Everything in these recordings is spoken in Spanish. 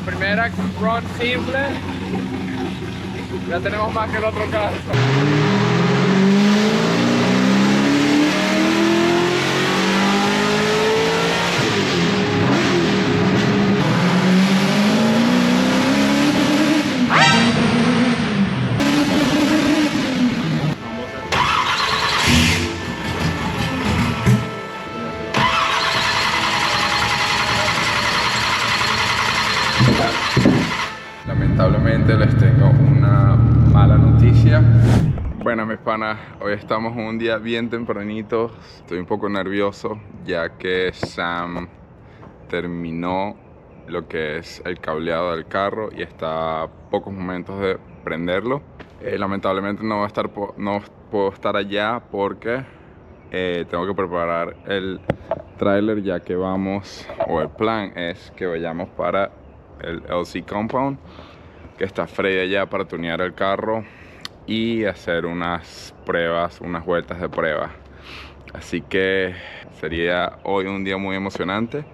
primera run simple, ya tenemos más que el otro carro. Lamentablemente les tengo una mala noticia. Bueno, mis panas, hoy estamos un día bien tempranito. Estoy un poco nervioso ya que Sam terminó lo que es el cableado del carro y está a pocos momentos de prenderlo. Lamentablemente no puedo estar allá porque tengo que preparar el tráiler, ya que vamos, o el plan es que vayamos para el LC Compound, que está Freddy allá, para tunear el carro y hacer unas pruebas, unas vueltas de prueba. Así que sería hoy un día muy emocionante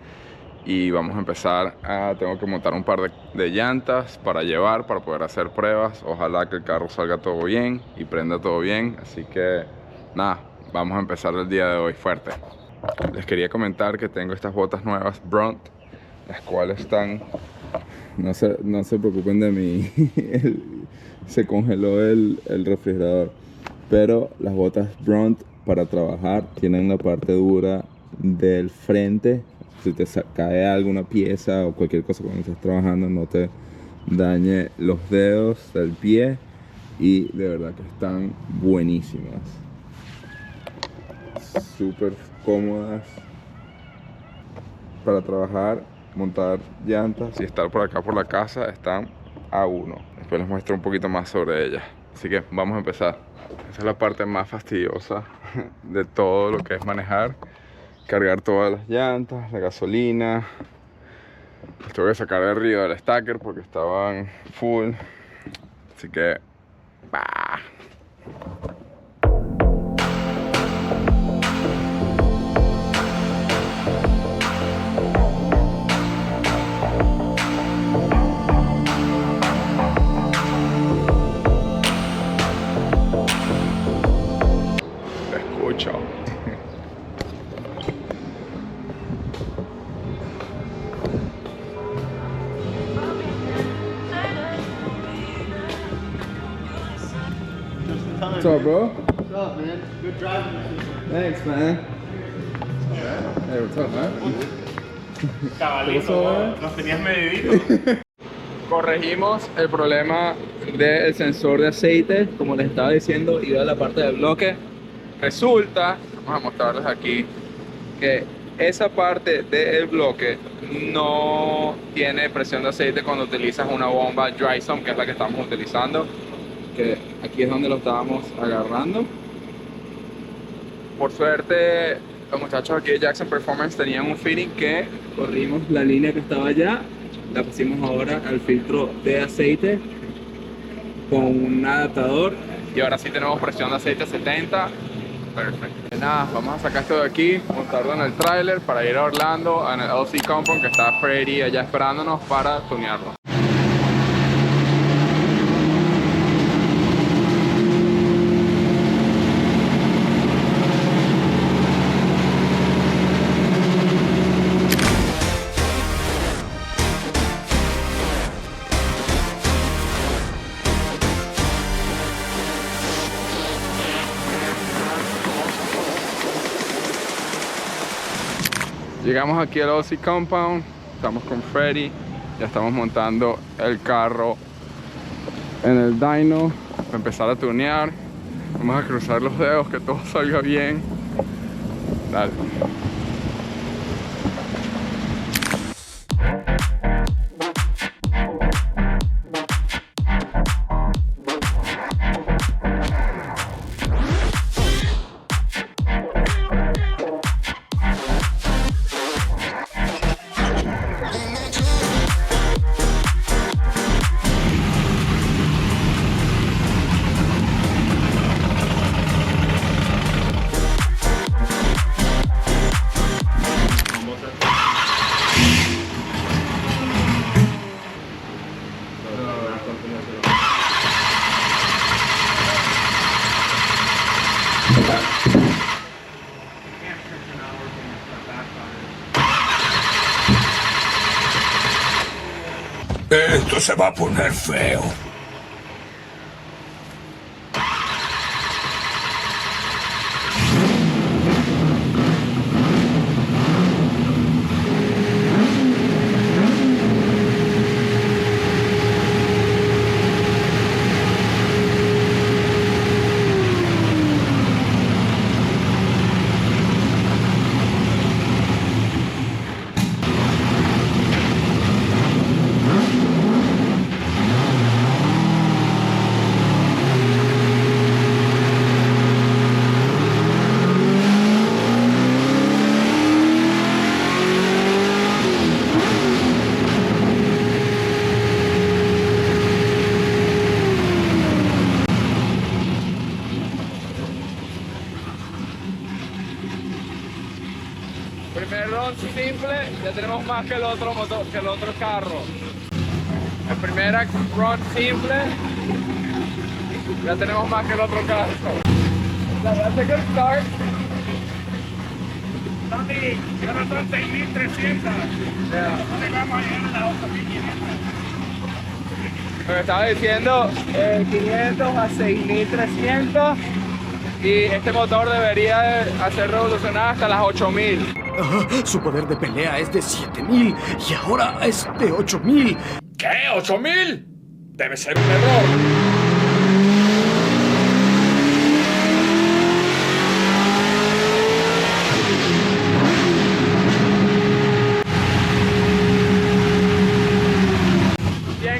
y vamos a empezar tengo que montar un par de llantas para llevar, para poder hacer pruebas. Ojalá que el carro salga todo bien y prenda todo bien. Así que nada, vamos a empezar el día de hoy fuerte. Les quería comentar que tengo estas botas nuevas Brunt, las cuales están... No se preocupen de mí, se congeló el refrigerador. Pero las botas Brunt para trabajar tienen la parte dura del frente. Si te cae alguna pieza o cualquier cosa cuando estás trabajando, no te dañe los dedos del pie. Y de verdad que están buenísimas, súper cómodas para trabajar, montar llantas y estar por acá por la casa. Están a uno. Después les muestro un poquito más sobre ellas. Así que vamos a empezar. Esa es la parte más fastidiosa de todo lo que es manejar. Cargar todas las llantas, la gasolina. Las tuve que sacar del río del stacker porque estaban full. Así que... ¡bah! What's up, bro? What's up, man? Good driving. Thanks, man. Hey, what's up, man? Cabalito, nos tenías medidito. Corregimos el problema del sensor de aceite. Como les estaba diciendo, iba a la parte del bloque. Resulta, vamos a mostrarles aquí, que esa parte del bloque no tiene presión de aceite cuando utilizas una bomba Dry-Sump, que es la que estamos utilizando. Que aquí es donde lo estábamos agarrando. Por suerte, los muchachos aquí de Jackson Performance tenían un fitting que corrimos la línea que estaba allá, la pusimos ahora al filtro de aceite con un adaptador y ahora sí tenemos presión de aceite 70. Perfecto. Nada, vamos a sacar esto de aquí, montarlo en el tráiler para ir a Orlando, en el LC Compound, que está Freddy allá esperándonos para tunearlo. Llegamos aquí al LC Compound, estamos con Freddy, ya estamos montando el carro en el dyno para empezar a tunear. Vamos a cruzar los dedos, que todo salga bien. Dale. Esto se va a poner feo. Primer run simple, ya tenemos más que el otro motor, que el otro carro. El primer run simple, ya tenemos más que el otro carro. That's a good start. Tony, yo no son 6.300. ¿Dónde vamos a llegar a las 8.500? Lo que estaba diciendo, 500 a 6.300 y este motor debería hacer revolucionar hasta las 8.000. Su poder de pelea es de 7000 y ahora es de 8000. ¿Qué? ¿8.000? Debe ser un error.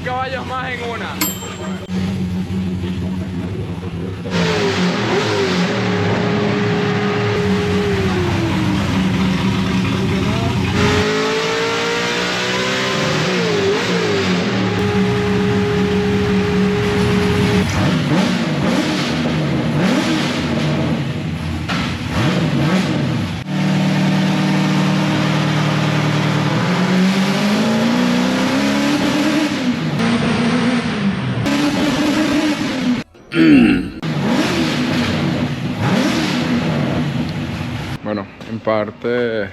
Caballos más en una. Bueno, en parte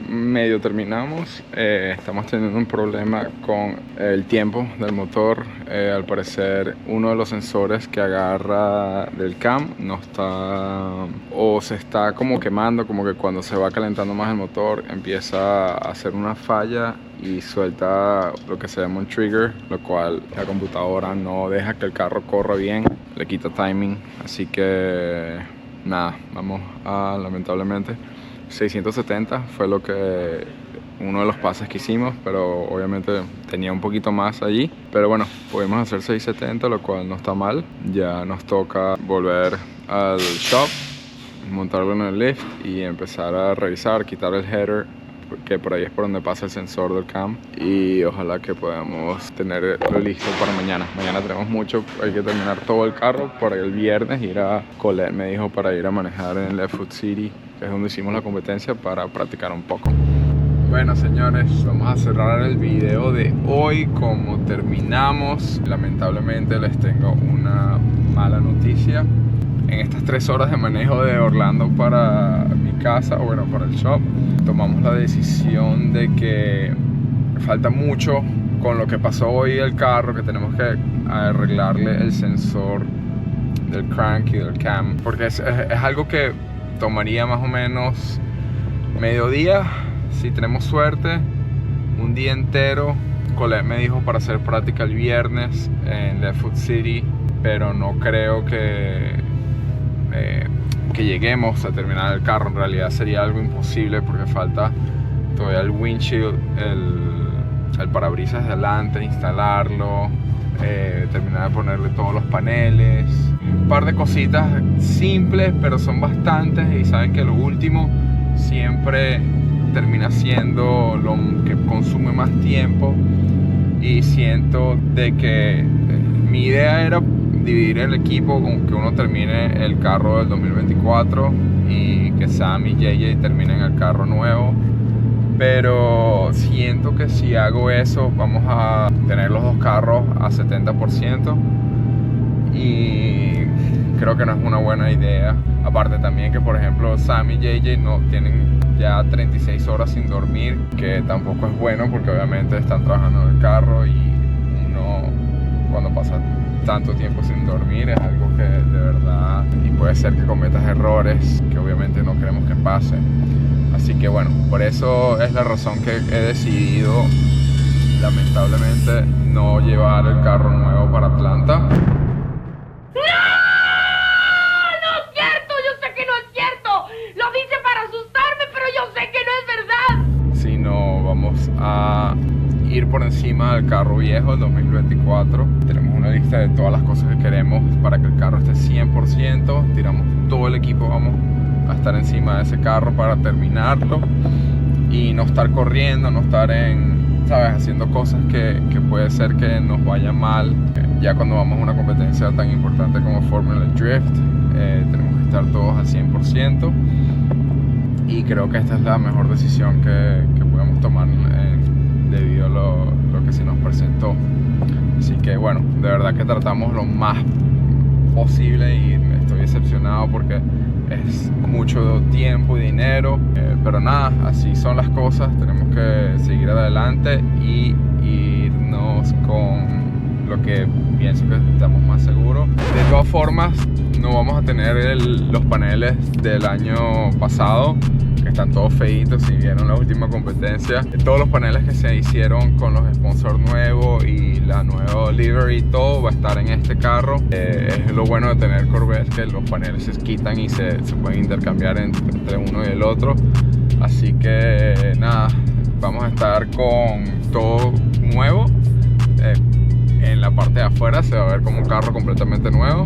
medio terminamos. Estamos teniendo un problema con el tiempo del motor. Al parecer uno de los sensores que agarra del cam no está, o se está como quemando, como que cuando se va calentando más el motor empieza a hacer una falla y suelta lo que se llama un trigger, lo cual la computadora no deja que el carro corra bien, le quita timing, así que nada, vamos a, lamentablemente, 670 fue lo que uno de los pases que hicimos, pero obviamente tenía un poquito más allí, pero bueno, pudimos hacer 670, lo cual no está mal. Ya nos toca volver al shop, montarlo en el lift y empezar a revisar, quitar el header, que por ahí es por donde pasa el sensor del cam, y ojalá que podamos tenerlo listo para mañana. Mañana tenemos mucho, hay que terminar todo el carro para el viernes ir a Colette, me dijo, para ir a manejar en Left Foot City, que es donde hicimos la competencia, para practicar un poco. Bueno, señores, vamos a cerrar el video de hoy. Como terminamos, lamentablemente les tengo una mala noticia. En estas 3 horas de manejo de Orlando para mi casa, o bueno, para el shop, tomamos la decisión de que falta mucho con lo que pasó hoy el carro, que tenemos que arreglarle el sensor del crank y del cam, porque es algo que tomaría más o menos mediodía, si tenemos suerte, un día entero. Colette me dijo para hacer práctica el viernes en Left Foot City, pero no creo que lleguemos a terminar el carro. En realidad sería algo imposible porque falta todavía el windshield, el parabrisas de adelante, instalarlo, terminar de ponerle todos los paneles, un par de cositas simples, pero son bastantes, y saben que lo último siempre termina siendo lo que consume más tiempo, y siento de que mi idea era dividir el equipo con que uno termine el carro del 2024 y que Sam y JJ terminen el carro nuevo, pero siento que si hago eso vamos a tener los dos carros a 70% y creo que no es una buena idea. Aparte también que, por ejemplo, Sam y JJ no tienen ya 36 horas sin dormir, que tampoco es bueno porque obviamente están trabajando en el carro y cuando pasas tanto tiempo sin dormir es algo que de verdad, y puede ser que cometas errores que obviamente no queremos que pase. Así que bueno, por eso es la razón que he decidido lamentablemente no llevar el carro nuevo para Atlanta. ¡No! ¡No es cierto! Yo sé que no es cierto. Lo dice para asustarme, pero yo sé que no es verdad. Sino vamos a ir por encima del carro viejo, el 2024. Tenemos una lista de todas las cosas que queremos para que el carro esté 100%. Tiramos todo el equipo, vamos a estar encima de ese carro para terminarlo y no estar corriendo, no estar haciendo cosas que puede ser que nos vaya mal. Ya cuando vamos a una competencia tan importante como Formula Drift, tenemos que estar todos al 100%, y creo que esta es la mejor decisión que podemos tomar debido a lo que se nos presentó. Así que bueno, de verdad que tratamos lo más posible y estoy decepcionado porque es mucho tiempo y dinero, pero nada, así son las cosas. Tenemos que seguir adelante y irnos con lo que pienso que estamos más seguros. De todas formas, no vamos a tener los paneles del año pasado, que están todos feitos. Si vieron la última competencia, todos los paneles que se hicieron con los sponsors nuevos y la nueva livery, todo va a estar en este carro. Es lo bueno de tener Corvette, que los paneles se quitan y se pueden intercambiar entre uno y el otro. Así que nada, vamos a estar con todo nuevo. En la parte de afuera se va a ver como un carro completamente nuevo,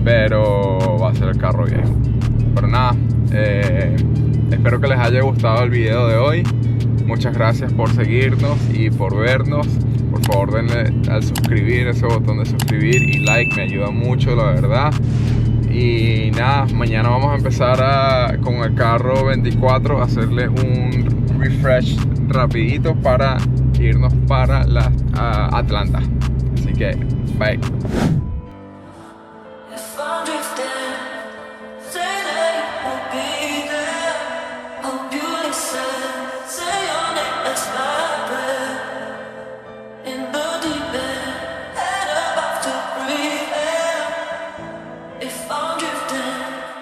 pero va a ser el carro viejo. Pero nada, espero que les haya gustado el video de hoy. Muchas gracias por seguirnos y por vernos. Por favor, denle al suscribir, ese botón de suscribir y like, me ayuda mucho, la verdad. Y nada, mañana vamos a empezar con el carro 24 a hacerle un refresh rapidito para irnos para Atlanta. Así que, bye.